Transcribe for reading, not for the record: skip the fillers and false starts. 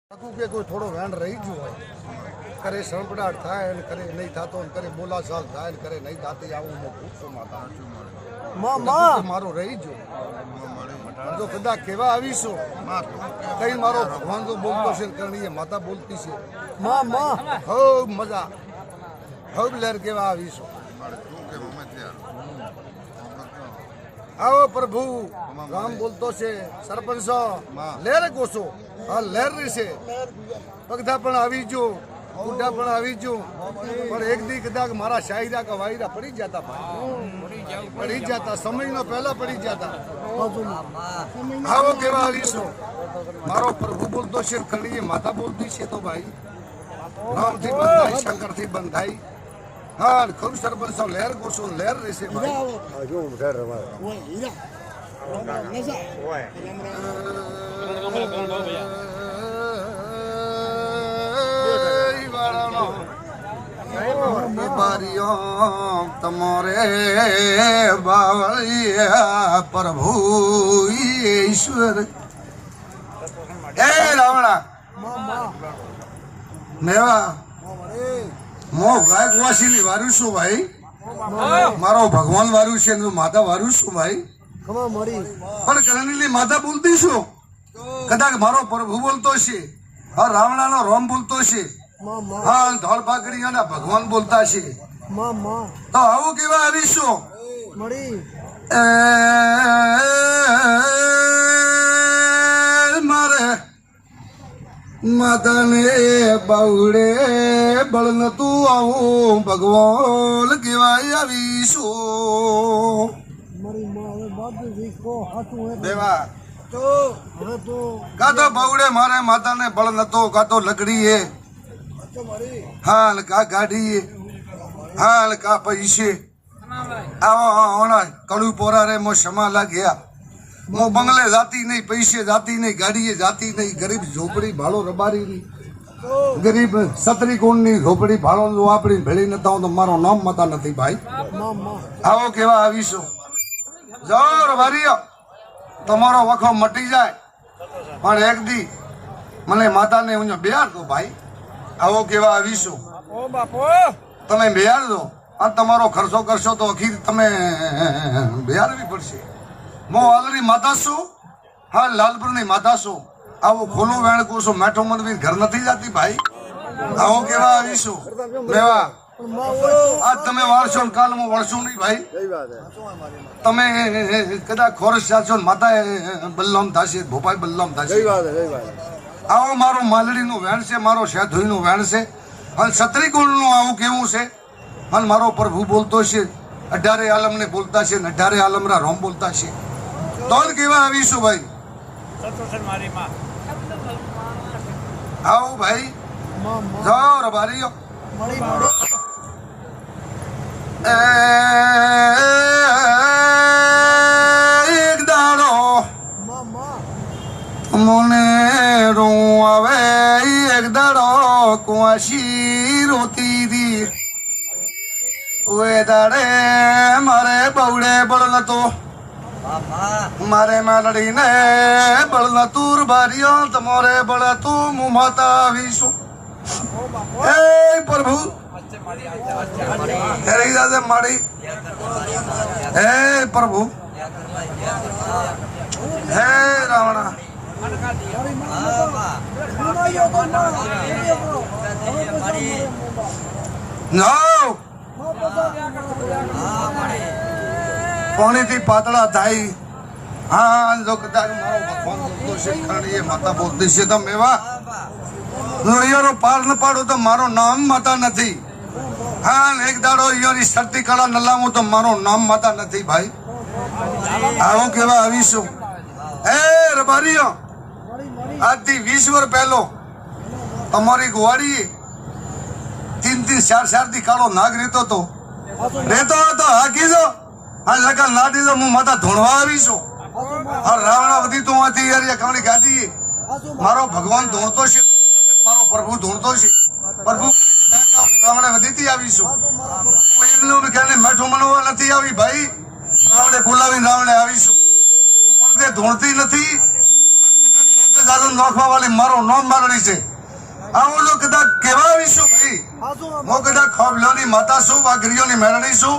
કે કોઈ થોડો વેણ રહી ગયો હોય કરે સણપડાટ થાય ને કરે નહીં થતો ને કરે બોલાચાલ થાય ને કરે નહીં થતી આવું હું પૂછતો માતા મારો રહી ગયો જો કદાચ કેવા આવીશું કઈ મારો ભગવાન તો બોલતો છે કરણી માતા બોલતી છે ખૂબ મજા ખૂબ લહેર કેવા આવીશું આવો પ્રભુ રામ બોલતો છે સરપંચ લહેર કોસો હા લહેર છે પગધા પણ આવી જો બુઢા પણ આવી જો પણ એક દી કદાચ મારા શાયરા કે વાયરા પડી જતા પડી જતા સમયનો પહેલા પડી જતા આવો કેવા આવીશું મારો પ્રભુ બોલતો છે ખડી માતા બોલતી છે તો ભાઈ રામથી બંધાઈ શંકરથી બંધાઈ હા ખૂબ સરપંચ લહેર કોસો લહેર રહેશે તમારે બાવળિયા પ્રભુ ઈશ્વર એ રાવણા મેવા મો ગાયક વાસીની વારું છું ભાઈ મારો ભગવાન વારું છે માતા વારું છું ભાઈ પણ કરણીની માતા બોલતી છું કદાચ મારો પ્રભુ બોલતો છે હા રાવણાનો રોમ બોલતો છે હા ધોળ પાકડીયાના ભગવાન બોલતા છે તો આવું કેવા આવીશું મારે માતાને બાવડે બળ નતું આવું ભગવાન કેવાય આવીશું દેવા કા તો બાવડે મારે માતાને બળ નતો કા તો લકડીએ હાલ કા ગાડીએ હાલ કા પૈસે આવા કડું પોરા રે મો ક્ષમા લાગ્યા મો બંગલે જાતી નહીં પૈસે જાતી નહીં ગાડીએ જાતી નહીં ગરીબ ઝોપડી ભાડો રબારી ની ગરીબ સત્રી કોણ ની ઝોપડી ભાડો આપણી ભેળી નતા તો મારો નામ મતા નથી ભાઈ આવો કેવા આવીશું જોર વારીઓ તમારો વખો મટી જાય પણ એક દી મને માતાને હું બેહાર દો ભાઈ આવો કેવા આવીશું તમે બેહાર દો આ તમારો ખર્ચો કરશો તો આખી તમે બેહારવી પડશે હું ઓલરેડી માતા છું હા લાલપુરની માતા છું આવું ખોલું વેણ કુશું મેઠો મનવી ઘર નથી જતી ભાઈ આવો કેવા આવીશું મેવા આજ તમે વાળશો ને કાલ હું વળશું નહીં ભાઈ તમે કદાચ ખોરસ જાશો ને માતા બલ્લામ થશે ભોપાઈ બલ્લામ થશે આવો મારો માલડીનું વેણ છે મારો શેધુઈનું વેણ છે અને છત્રી કુળનું આવું કેવું છે અને મારો પ્રભુ બોલતો છે 18 આલમને બોલતા છે ને 18 આલમરા રોમ બોલતા છે તો કેવા આવીશું ભાઈ આવો ભાઈ જાઓ રબારીઓ એક દાડો મને રૂ આવે એક દાડો કુંવાસી રોતી દી વે દાડે મારે બવડે બળ નતો મારે માલડીને બળ નતું બારીઓ તમારે બળ તું હું માતા આવીશું એ પ્રભુ મારી હે પ્રભુ હે રાવણા પાણીથી પાતળા થાય હા જો કદાચ મારો ભગવાન બોલતો છે ખરણીએ માતા બોલતી છે તો મેવા લોહીનો પાર ન પાડો તો મારો નામ માતા નથી હા એક દાડો અહીંયાની શક્તિ કળા ન લાવું તો મારો નામ માતા નથી ભાઈ આવો કેવા આવીશું એ રબારીઓ આજથી 20 વર્ષ પહેલો તમારી ગોવાડી 3 4 દી કાળો નાગ રહેતો હતો હાકી દો હા લગન ના દીધો હું માતા ધોણવા આવીશું હા રાવણા વધી તો યાર કાવણી ગાદી મારો ભગવાન ધોણતો છે મારો પ્રભુ ધોણતો છે પ્રભુ રાવણે વધીથી આવીશું મેઠો મનવા નથી આવી ભાઈ રાવણે બોલાવીને રાવણે આવીશું ધોણતી નથી ગાજુ નોખવા વાળી મારો નોમ મારણી છે આવું જો કદાચ કહેવાવીશું ભાઈ હું કદાચ ખોબલોની માતા છું વાઘરીઓની મેરણી છું